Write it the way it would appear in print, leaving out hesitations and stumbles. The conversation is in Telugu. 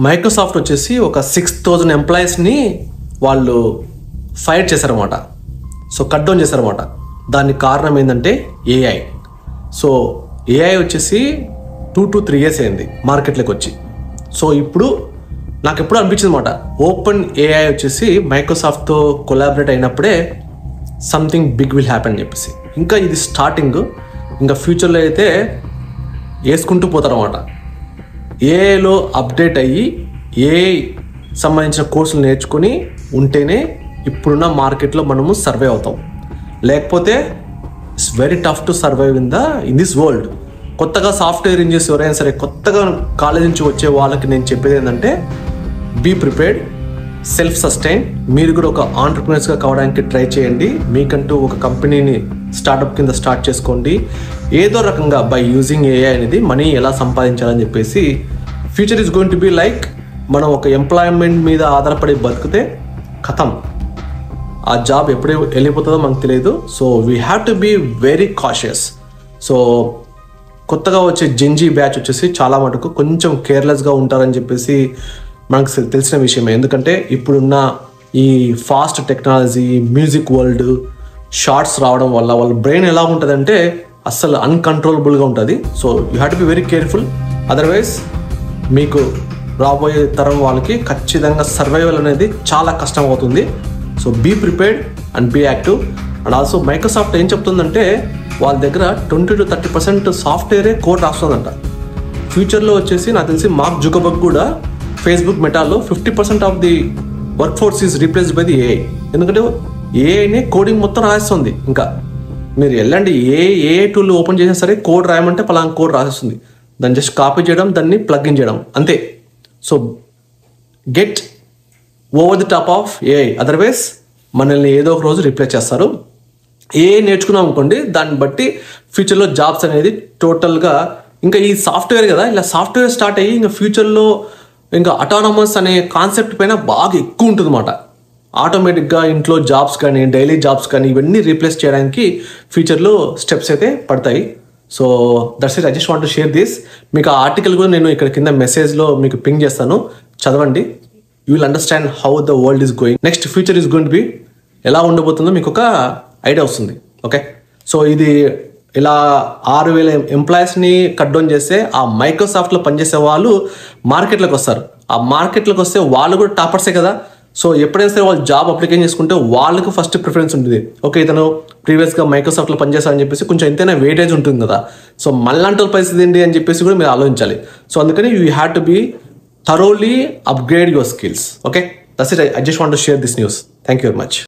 మైక్రోసాఫ్ట్ వచ్చేసి ఒక 6,000 ఎంప్లాయీస్ని వాళ్ళు ఫైర్ చేశారన్నమాట. సో కట్ డౌన్ చేశారన్నమాట. దానికి కారణం ఏంటంటే ఏఐ. సో ఏఐ వచ్చేసి 2 to 3 years అయింది మార్కెట్లోకి వచ్చి. సో ఇప్పుడు నాకు ఎప్పుడు అనిపించింది అనమాట, ఓపెన్ ఏఐ వచ్చేసి మైక్రోసాఫ్ట్తో కొలాబరేట్ అయినప్పుడే సంథింగ్ బిగ్ విల్ హ్యాపెన్ అని చెప్పేసి. ఇంకా ఇది స్టార్టింగ్, ఇంకా ఫ్యూచర్లో అయితే వేసుకుంటూ పోతారన్నమాట. ఏఐలో అప్డేట్ అయ్యి ఏఐ సంబంధించిన కోర్సులు నేర్చుకొని ఉంటేనే ఇప్పుడున్న మార్కెట్లో మనము సర్వే అవుతాం. లేకపోతే it's very tough to survive in this world. కొత్తగా సాఫ్ట్వేర్ ఇంజనీర్స్ ఎవరైనా సరే కొత్తగా కాలేజ్ నుంచి వచ్చే వాళ్ళకి నేను చెప్పేది ఏంటంటే, బీ ప్రిపేర్డ్, సెల్ఫ్ సస్టైన్. మీరు కూడా ఒక ఆంటర్ప్రినర్స్గా కావడానికి ట్రై చేయండి. మీకంటూ ఒక కంపెనీని స్టార్టప్ కింద స్టార్ట్ చేసుకోండి. ఏదో రకంగా బై యూజింగ్ ఏఐ అనేది మనీ ఎలా సంపాదించాలని చెప్పేసి. Future is going to be like, మనం ఒక ఎంప్లాయ్మెంట్ మీద ఆధారపడి బతికితే కథం, ఆ జాబ్ ఎప్పుడే వెళ్ళిపోతుందో మనకు తెలియదు. So we have to be very cautious. So కొత్తగా వచ్చే జెన్జీ బ్యాచ్ వచ్చేసి చాలా మటుకు కొంచెం కేర్లెస్గా ఉంటారని చెప్పేసి మనకు తెలిసిన విషయమే. ఎందుకంటే ఇప్పుడున్న ఈ fast technology, music world, shorts రావడం వల్ల వాళ్ళ బ్రెయిన్ ఎలా ఉంటుందంటే అస్సలు అన్కంట్రోలబుల్గా ఉంటుంది. So you have to be very careful. Otherwise మీకు రాబోయే తరం వాళ్ళకి ఖచ్చితంగా సర్వైవల్ అనేది చాలా కష్టం అవుతుంది. So be prepared and be active. And also Microsoft ఏం చెప్తుందంటే, వాళ్ళ దగ్గర 20 to 30% సాఫ్ట్వేరే కోడ్ రాస్తుందంట. ఫ్యూచర్లో వచ్చేసి నాకు తెలిసి మార్క్ జుకర్బర్గ్ కూడా ఫేస్బుక్, మెటాలో 50% of the workforce is replaced by the AI. ఎందుకంటే ఏఐనే కోడింగ్ మొత్తం రాస్తుంది. ఇంకా మీరు వెళ్ళండి, ఏ టూల్ ఓపెన్ చేసినా సరే కోడ్ రాయమంటే పలానా కోడ్ రాసేస్తుంది. దాన్ని జస్ట్ కాపీ చేయడం, దాన్ని ప్లగ్ ఇన్ చేయడం అంతే. So get over the top of AI, otherwise మనల్ని ఏదో ఒక రోజు రిప్లేస్ చేస్తారు. ఏఐ నేర్చుకున్నాం అనుకోండి, దాన్ని బట్టి ఫ్యూచర్లో జాబ్స్ అనేది టోటల్గా, ఇంకా ఈ సాఫ్ట్వేర్ కదా, ఇలా సాఫ్ట్వేర్ స్టార్ట్ అయ్యి ఇంకా ఫ్యూచర్లో ఇంకా అటానమస్ అనే కాన్సెప్ట్ పైన బాగా ఎక్కువ ఉంటుంది అన్నమాట. ఆటోమేటిక్గా ఇంట్లో జాబ్స్ కానీ, డైలీ జాబ్స్ కానీ ఇవన్నీ రీప్లేస్ చేయడానికి ఫ్యూచర్లో స్టెప్స్ అయితే పడతాయి. So that's it, I just want to share this. మీకు ఆ ఆర్టికల్ కూడా నేను ఇక్కడ కింద మెసేజ్లో మీకు పింగ్ చేస్తాను, చదవండి. You will understand how the world is going. Next future is going to be ఎలా ఉండబోతుందో మీకు ఒక ఐడియా వస్తుంది. ఓకే, సో ఇది ఇలా 6,000 ఎంప్లాయీస్ని కట్ డౌన్ చేస్తే ఆ మైక్రోసాఫ్ట్లో పనిచేసే వాళ్ళు మార్కెట్లోకి వస్తారు. ఆ మార్కెట్లోకి వస్తే వాళ్ళు కూడా టాపర్సే కదా. సో ఎప్పుడైనా సరే వాళ్ళు జాబ్ అప్లికేషన్ చేసుకుంటే వాళ్ళకు ఫస్ట్ ప్రిఫరెన్స్ ఉంటుంది. ఓకే, ఇతను ప్రీవియస్గా మైక్రోసాఫ్ట్లో పనిచేస్తారని చెప్పేసి కొంచెం ఎంతైనా వెయిటేజ్ ఉంటుంది కదా. సో మళ్ళంటి పరిస్థితి ఏంటి అని చెప్పేసి కూడా మీరు ఆలోచించాలి. సో అందుకని you have to be thoroughly upgrade your skills. Okay, that's it. I just want to share this news. Thank you very much.